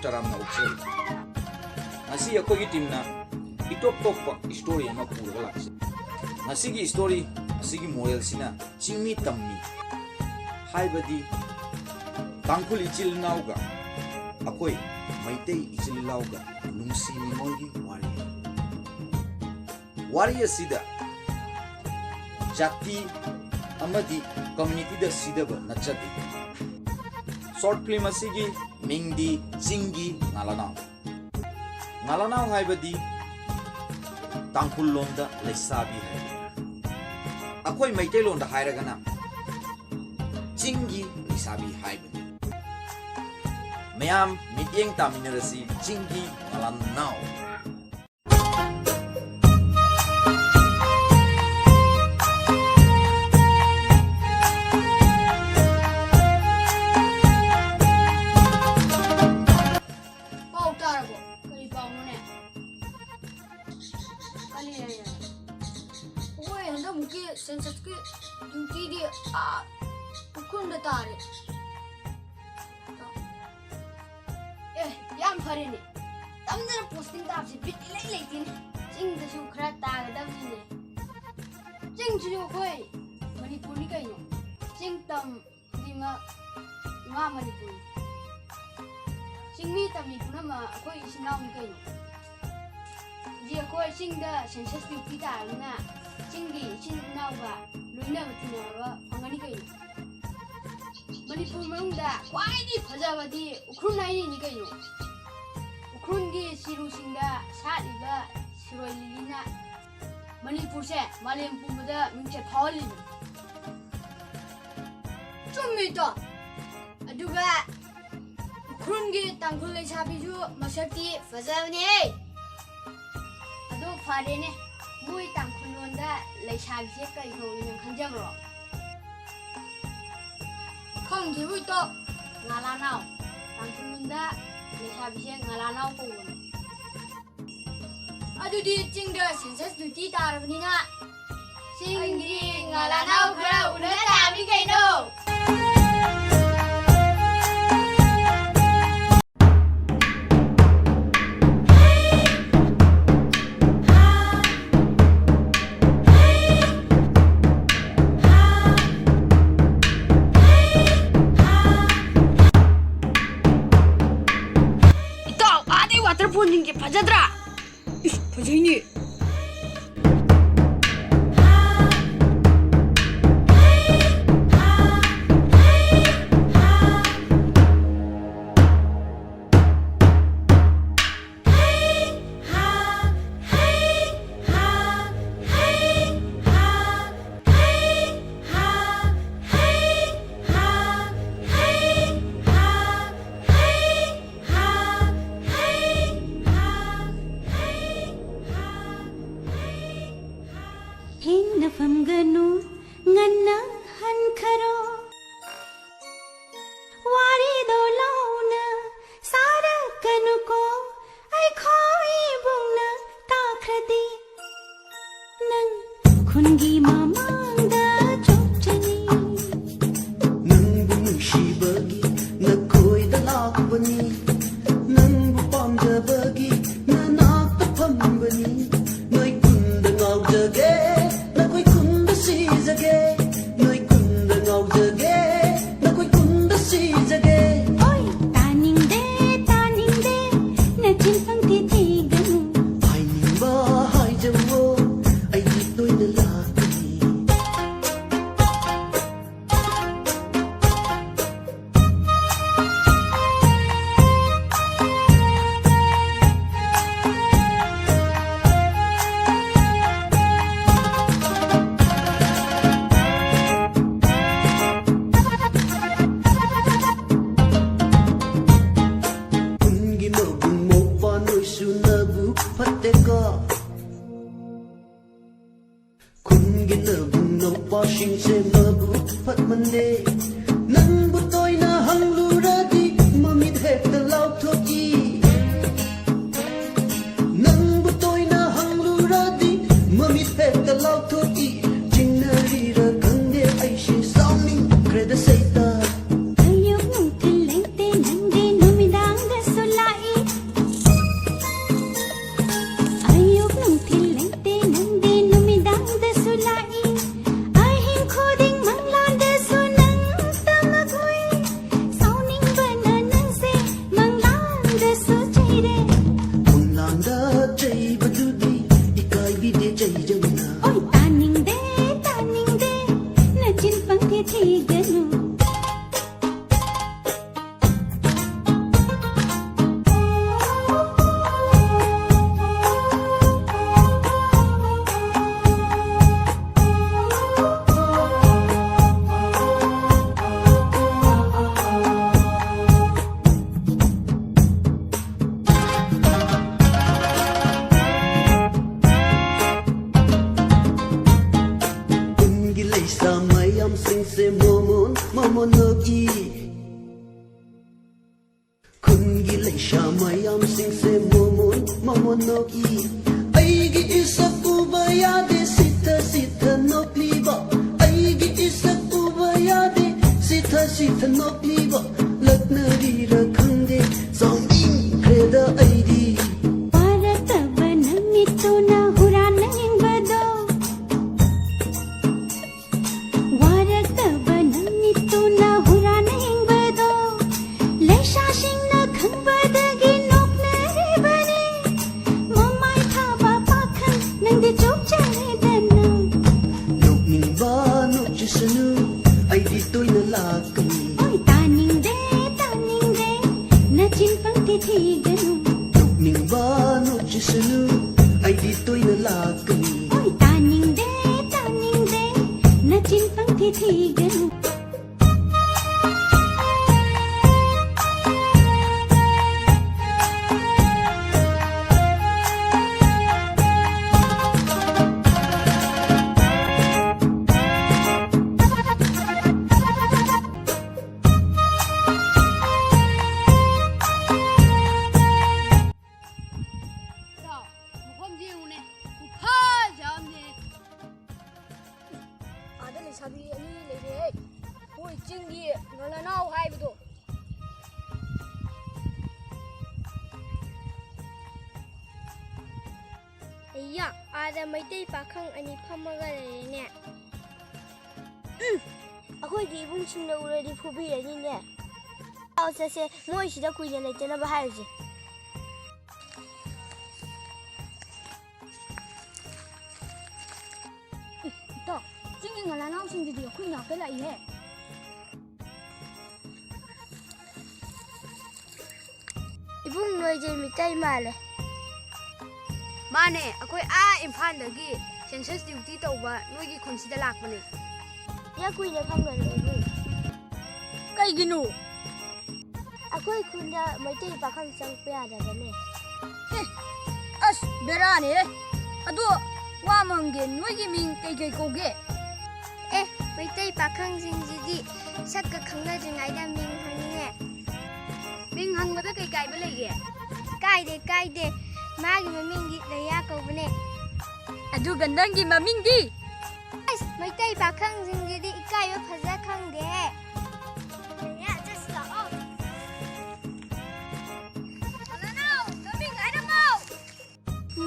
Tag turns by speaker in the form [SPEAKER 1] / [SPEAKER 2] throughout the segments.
[SPEAKER 1] तरामना उक्सरी ngasi akhoi team na itop top story ama pura lakse ngasi gi story asigi moral sina chingmi tammi haibadi tangkhul ichil nauga akhoi maitei ichil lauga nungsi ni mogi wari asida jati amadi community da sidaba nachati short film asigi mingdi jingi ngalanau haibadi tangkhul londa leisabi hai akhoi maitai londa hairagana jingi leisabi haibani mayam mityeng taminarasi jingi ngalanau
[SPEAKER 2] census की duty दी उकुंड तारे याम फरेने तमने posting ताप से bit ले लेकिन चिंग दसु खरा ताग दबने चिंग जुयो कोई मणिपुर नि कइनो चिंग तम दिमा मा मणिपुर चिंगमी तमनी पुनमा कोई सिनाउ नि कइनो जी कोई चिंग द सेंसस ड्यूटी तारना चिंगी चिन नाउगा लुइना बतिनाबा फंगनी कइनो मणिपुर मंगदा वाइदी फजाबदी उखरुन नाइनी नि कइनो उखरुन गी सिरुसिंदा सालिबा सिरोइलिना मणिपुर से मालेम पुमदा मिंचे फावली चुम्मितो अदुगा उखरुन गी तांगखुल लेसाबिजु मसक्ति फजाबने अदो फारेने मुई तांखुलोंदा लेसाबिसे कई खौनि खंजब्रो खंजिबुइतो ngalaनाव तांखुलोंदा लेसाबिसे ngalaनाव कोन अदुदि चिंगदा सेंसस ड्यूटी तारबनिना चिंगी ngalaनाव खरा उना ताबि कइनो Punding ke Fajadra. Ih, Fajini.
[SPEAKER 3] Famganu nganna hankaro wari do launa sara kanuko ai khoi bungna takradi nang khungi mamangda chokchani
[SPEAKER 4] nang bung shibagi na koi da lakbani nang bu pamjabagi na nak ta phambani noi kun da ngau jage noi kunda ngau jage na koi kunda si jage
[SPEAKER 3] oi taning de na chin phang ti thi ganu
[SPEAKER 4] ai ning ba hai jawo ai di toi na la Washing se mabu pat mande nang butoy na hangluradi mamit hekta law thoki nang butoy na hangluradi mamit hekta law thoki jingnari ra gangde ai she sounding creda seita
[SPEAKER 3] ayo mutil lente nande numidang da sulai
[SPEAKER 4] mamonoki Kungi leisha mayam sing se mamonoki Aigi isak ubayade sita sita nokliba Aigi isak ubayade sita sita nokliba Lakna rira khande songing kreda aidi
[SPEAKER 5] Ada maitai pakhang ani phamaga lene akhoi gi bung chingna uradi phubi ani ne aw se moi sida kuina leitena ba haije to jingin ngala naw sing di kuina ka lai he ibung noi je mitai male
[SPEAKER 2] माने अखोई Imphal census duty तब नोगी खुनसीद लापने
[SPEAKER 5] या कुछ खंगनो
[SPEAKER 2] कईगिनो
[SPEAKER 5] अखोई खुंदा मैते पाखं चंगपे आदबने
[SPEAKER 2] अस बेराने अदो वा मंगे नोगी मिंग कई कोगे
[SPEAKER 5] ए मैते पाखं सिंजिदी सक्का खंगा जंगाइदा मिंग हंगे
[SPEAKER 2] मिंग हंगबदा कई काइबे लेगे
[SPEAKER 5] काइदे मागी ममिंगी लया कौबने
[SPEAKER 2] अदु गंदंगी ममिंगी
[SPEAKER 5] अस मैते पाखं सिंजिदी इकायो फजा खंगे या जस्ट लाओ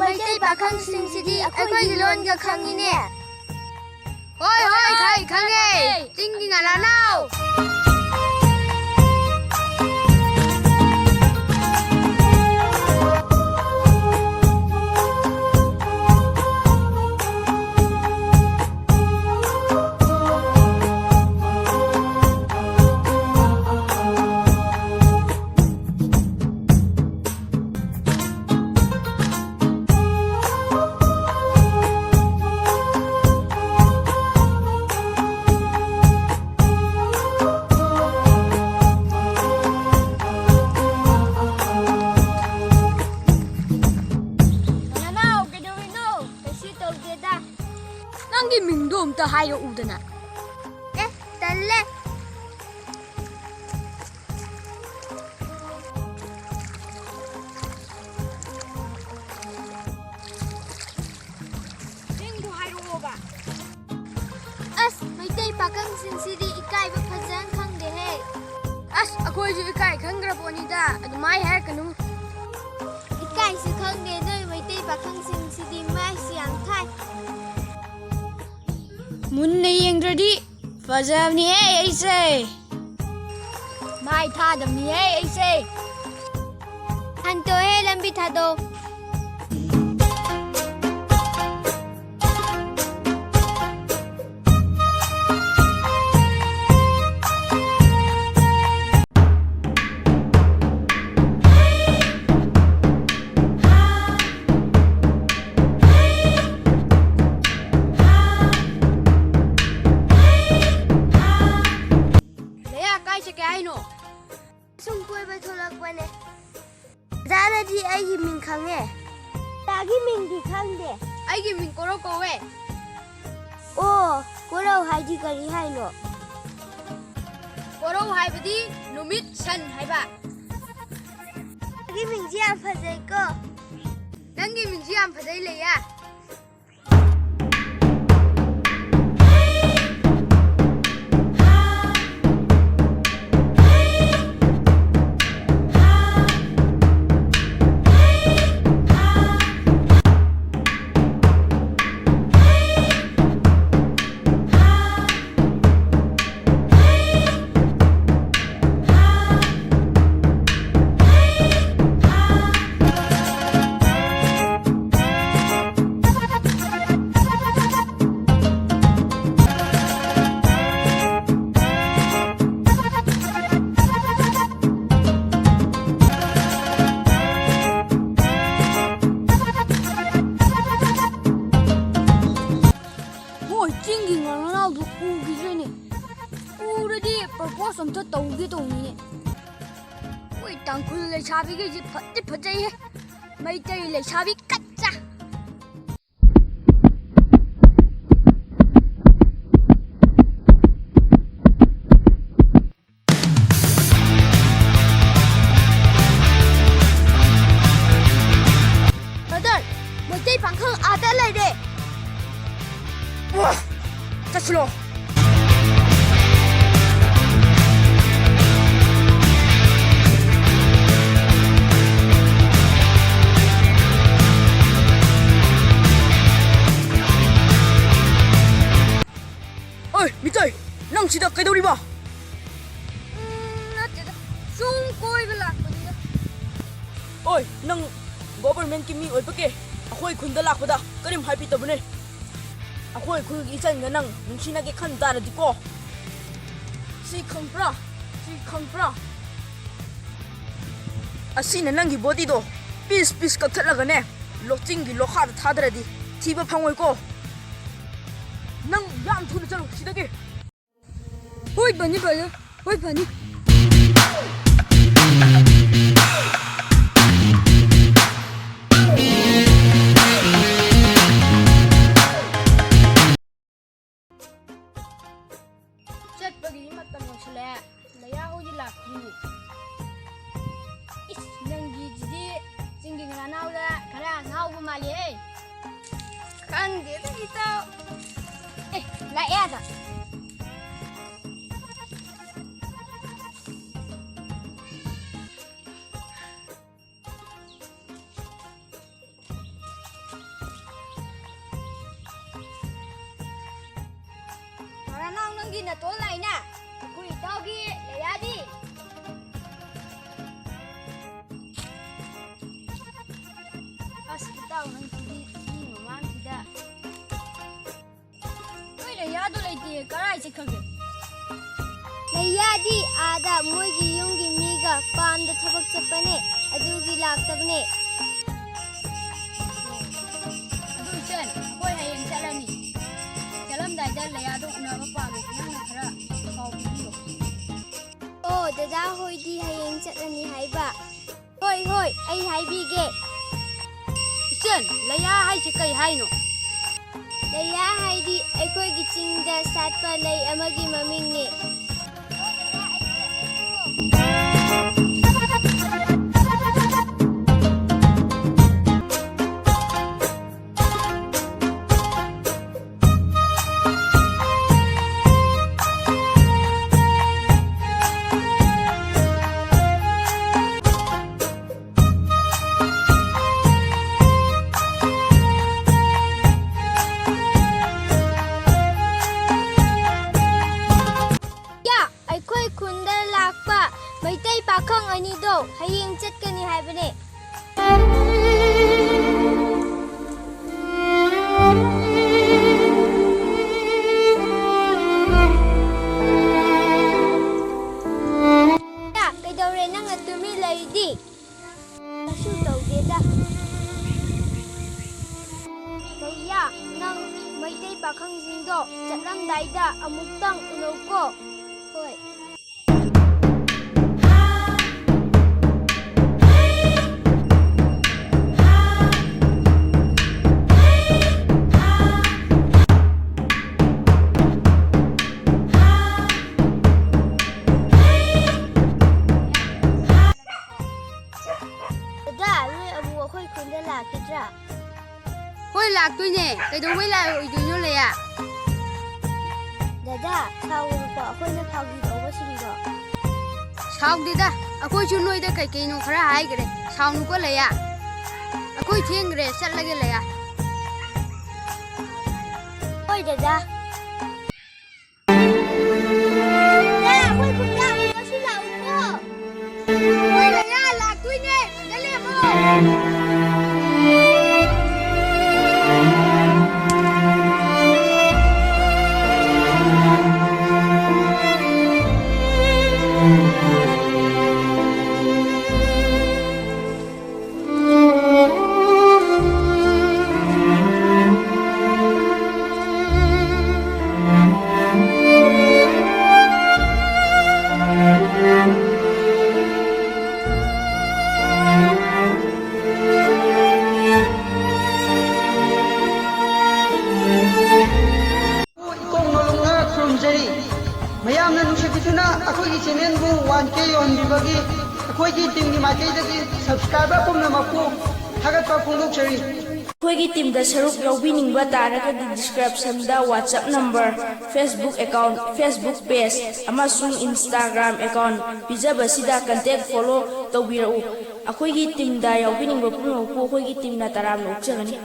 [SPEAKER 5] मैते पाखं सिंजिदी अखोई लोन गा खंगिने
[SPEAKER 2] होय खाई खंगे चिंगी ngala नाउ ता हायो उदना
[SPEAKER 5] ए तल्ले
[SPEAKER 2] निंगु हायो ओबा
[SPEAKER 5] अस मैते पाखं सिंसिदी इकाई बा फजन खंगे हे
[SPEAKER 2] अस अखोई जो इकाई खंग्रा पोनीदा अदुमाई है कनु
[SPEAKER 5] इकाई से खंगे नोय मैते पाखं सिंसिदी माई सियांग थाई
[SPEAKER 2] मुन्ने यंग्रदी फजबनी है ऐसे माई था दमनी है ऐसे
[SPEAKER 5] हंतो है लंबी था दो Di ai min khange tagi min di khangde
[SPEAKER 2] ai gi min koro kowe
[SPEAKER 5] o koro haji kari hai no
[SPEAKER 2] ꯄꯣꯔꯧ ꯍꯥꯏꯕꯗꯤ ꯅꯨꯃꯤꯠ ꯁꯟ ꯍꯥꯏꯕ
[SPEAKER 5] ꯅꯪꯒꯤ ꯃꯤꯡꯁꯤ ꯌꯥꯝ ꯐꯖꯩꯀꯣ
[SPEAKER 2] ꯅꯪꯒꯤ ꯃꯤꯡꯁꯤ ꯌꯥꯝ ꯐꯖꯩ ꯂꯩꯌꯥ ꯆꯤꯡꯒꯤ ꯉꯥꯅꯥꯎꯗꯨ ꯎꯈꯤꯗ꯭ꯔꯦꯅꯦ ꯎꯔꯗꯤ ꯄ꯭ꯔꯄꯣꯁ ꯑꯝꯇ ꯇꯧꯒꯦ ꯇꯧꯅꯤꯅꯦ ꯃꯣꯏ ꯇꯥꯡꯈꯨꯜ ꯂꯩꯁꯥꯕꯤꯈꯩꯁꯦ ꯐꯠꯇꯤ ꯐꯖꯩꯍꯦ ꯃꯩꯇꯩ ꯂꯩꯁꯥꯕꯤ ꯀꯠꯆꯥ ꯕ꯭ꯔꯗꯔ ꯃꯩꯇꯩ ꯄꯥꯡꯈꯪ ꯑꯥꯗ ꯂꯩꯔꯦ ꯆꯠꯁꯤꯂꯣ
[SPEAKER 6] 어이, 미짜이, 랑 지다 깨돌이 봐.
[SPEAKER 2] ꯅꯠꯇꯦꯗ ꯁꯨꯝ ꯀꯣꯏꯕ ꯂꯥꯛꯄꯅꯤꯗ
[SPEAKER 6] 어이, 랑 거벌맨 김이 얼빠게. 아코이 군다 락보다 끓임 할피 때문에. 아코이 군 이전에 랑 눈치나게 칸 따라디고. 시康브라. 아시는 랑기 버디도 피스 깍틀라가네. 록징기 록하드 타드라디. 티바 팡월고. năng làm thôi cho chị đây
[SPEAKER 2] ôi bani ôi bani ꯆꯠꯄꯒꯤ ꯃꯇꯝ ꯌꯧꯁꯤꯜꯂꯦ ꯂꯩꯌꯥ ꯍꯣꯏꯗꯤ ꯂꯥꯛꯇ꯭ꯔꯤ ꯏꯁ ꯅꯪꯒꯤꯁꯤꯗꯤ ꯆꯤꯡꯒꯤ ꯉꯥꯅꯥꯎꯗ ꯈꯔ ꯉꯥꯎꯕ ꯃꯥꯜꯂꯤꯍꯦ ꯈꯪꯗꯦꯗ ꯏꯇꯥꯎ lại à Mà nong nang gina tol lại nè Kui tao gi lại ra đi As tao nang đi ni mà mang đi da ꯂꯩꯌꯥꯗꯣ ꯂꯩꯇꯦ ꯀꯔꯥꯏ ꯆꯠꯈ꯭ꯔꯒꯦ
[SPEAKER 5] ꯂꯩꯌꯥꯗꯤ ꯑꯥꯗ ꯃꯣꯏꯒꯤ ꯌꯨꯝꯒꯤ ꯃꯤꯒ ꯄꯥꯝꯗ ꯊꯕꯛ ꯆꯠꯄꯅꯦ ꯑꯗꯨꯒꯤ ꯂꯥꯛꯇꯕꯅꯦ
[SPEAKER 2] ꯑꯗꯨ ꯏꯆꯟ ꯑꯩꯈꯣꯏ ꯍꯌꯦꯡ ꯆꯠꯂꯅꯤ ꯆꯠꯂꯝꯗꯥꯏꯗ ꯂꯩꯌꯥꯗꯣ ꯎꯅꯕ ꯄꯥꯝꯃꯦ ꯅꯪꯅ ꯈꯔ ꯄꯥꯎ ꯄꯤꯕꯤꯌꯣ
[SPEAKER 5] ꯑꯣ ꯗꯗꯥ ꯍꯣꯏꯗꯤ ꯍꯌꯦꯡ ꯆꯠꯂꯅꯤ ꯍꯥꯏꯕ ꯍꯣꯏ ꯑꯩ ꯍꯥꯏꯕꯤꯒꯦ
[SPEAKER 2] ꯏꯆꯟ ꯂꯩꯌꯥ ꯍꯥꯏꯁꯦ ꯀꯩ ꯍꯥꯏꯅꯣ
[SPEAKER 5] ꯂꯩꯌꯥ ꯍꯥꯏꯗꯤ ꯑꯩꯈꯣꯏꯒꯤ ꯆꯤꯡꯗ ꯁꯥꯠꯄ ꯂꯩ ꯑꯃꯒꯤ ꯃꯃꯤꯡꯅꯤ ꯃꯩꯇꯩ ꯄꯥꯈꯪ ꯑꯅꯤꯗꯣ ꯍꯌꯦꯡ ꯆꯠꯀꯅꯤ ꯍꯥꯏꯕꯅꯦ ꯀꯩꯗꯧꯔꯦ ꯅꯪꯅ ꯇꯨꯃꯤ ꯂꯩꯔꯤꯗꯤ ꯀꯩꯁꯨ ꯇꯧꯗꯦꯗ ꯂꯩꯌꯥ ꯅꯪ ꯃꯩꯇꯩ ꯄꯥꯈꯪꯁꯤꯡꯗꯣ ꯆꯠꯂꯝꯗꯥꯏꯗ ꯑꯃꯨꯛꯇꯪ ꯎꯅꯧꯀꯣ ꯍꯣꯏ ꯑꯩꯈꯣꯏ ꯈꯨꯟꯗ ꯂꯥꯛꯈꯤꯗ꯭ꯔꯥ?
[SPEAKER 2] ꯍꯣꯏ ꯂꯥꯛꯇꯣꯏꯅꯦ, ꯀꯩꯗꯧꯕꯩ ꯂꯥꯛꯑꯣꯏꯗꯣꯏꯅꯣ ꯂꯩꯌꯥ?
[SPEAKER 5] ꯗꯗꯥ, ꯁꯥꯎꯒꯅꯨꯀꯣ ꯑꯩꯈꯣꯏꯅ ꯐꯥꯒꯤ ꯇꯧꯕꯁꯤꯡꯗꯣ.
[SPEAKER 2] ꯁꯥꯎꯗꯦꯗ, ꯑꯩꯈꯣꯏꯁꯨ ꯅꯣꯏꯗ ꯀꯩꯀꯩꯅꯣ ꯈꯔ ꯍꯥꯏꯈ꯭ꯔꯦ. ꯁꯥꯎꯅꯨꯀꯣ ꯂꯩꯌꯥ. ꯑꯩꯈꯣꯏ ꯊꯦꯡꯈ꯭ꯔꯦ, ꯆꯠꯂꯒꯦ ꯂꯩꯌꯥ.
[SPEAKER 5] ꯍꯣꯏ ꯗꯗꯥ. ꯑꯩꯈꯣꯏ ꯈꯨꯟꯗ ꯑꯃꯨꯛꯀꯁꯨ ꯂꯥꯛꯎꯀꯣ.
[SPEAKER 2] ꯍꯣꯏ ꯂꯩꯌꯥ, ꯂꯥꯛꯇꯣꯏꯅꯦ. ꯁꯤꯗ ꯂꯦꯞꯄꯣ.
[SPEAKER 7] ꯃꯌꯥꯝꯅ ꯅꯨꯡꯁꯤꯕꯤꯗꯨꯅ ꯑꯩꯈꯣꯏꯒꯤ ꯆꯦꯅꯦꯜꯕꯨ 1K ꯌꯧꯍꯟꯕꯤꯕꯒꯤ ꯑꯩꯈꯣꯏꯒꯤ ꯇꯤꯝꯒꯤ ꯃꯥꯏꯀꯩꯗꯒꯤ ꯁꯕꯁꯀ꯭ꯔꯥꯏꯕꯔ ꯄꯨꯝꯅꯃꯛꯄꯨ ꯊꯥꯒꯠꯄ ꯐꯣꯡꯗꯣꯛꯆꯔꯤ.
[SPEAKER 8] ꯑꯩꯈꯣꯏꯒꯤ ꯇꯤꯝꯗ ꯁꯔꯨꯛ ꯌꯥꯎꯕꯤꯅꯤꯡꯕ ꯇꯥꯔꯒꯗꯤ ꯗꯤꯁꯀ꯭ꯔꯤꯞꯁꯟꯗ WhatsApp number, Facebook account, Facebook page ꯑꯃꯁꯨꯡ Instagram ꯑꯦꯀꯥꯎꯟꯠ ꯄꯤꯖꯕꯁꯤꯗ ꯀꯟꯇꯦꯛ ꯐꯣꯂꯣ ꯇꯧꯕꯤꯔꯛꯎ. ꯑꯩꯈꯣꯏꯒꯤ ꯇꯤꯝꯗ ꯌꯥꯎꯕꯤꯅꯤꯡꯕ ꯄꯨꯝꯅꯃꯛꯄꯨ ꯑꯩꯈꯣꯏꯒꯤ ꯇꯤꯝꯅ ꯇꯔꯥꯝꯅ ꯑꯣꯛꯆꯒꯅꯤ.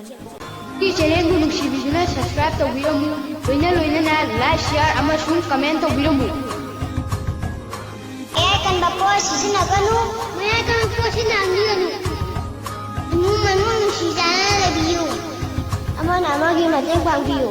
[SPEAKER 2] ꯁꯤ ꯆꯦꯅꯦꯜꯕꯨ ꯅꯨꯡꯁꯤꯕꯤꯗꯨꯅ ꯁꯕꯁꯀ꯭ꯔꯥꯏꯕ ꯇꯧꯕꯤꯔꯝꯃꯨ. ꯂꯣꯏꯅꯅ ꯂꯥꯏꯛ, ꯁꯤꯌꯥꯔ ꯑꯃꯁꯨꯡ ꯀꯃꯦꯟ ꯇꯧꯕꯤꯔꯝꯃꯨ.
[SPEAKER 5] ꯃꯌꯥꯏ ꯀꯟꯕ ꯄꯣꯠ ꯁꯤꯖꯤꯟꯅꯒꯅꯨ. ꯃꯌꯥꯏ ꯀꯟꯕ ꯄꯣꯠ ꯁꯤꯖꯤꯟꯅꯍꯟꯕꯤꯒꯅꯨ. ꯏꯃꯨꯡ ꯃꯅꯨꯡ ꯅꯨꯡꯁꯤ ꯆꯥꯟꯅꯅ ꯂꯩꯕꯤꯌꯨ. ꯑꯃꯅ ꯑꯃꯒꯤ ꯃꯇꯦꯡ ꯄꯥꯡꯕꯤꯌꯨ.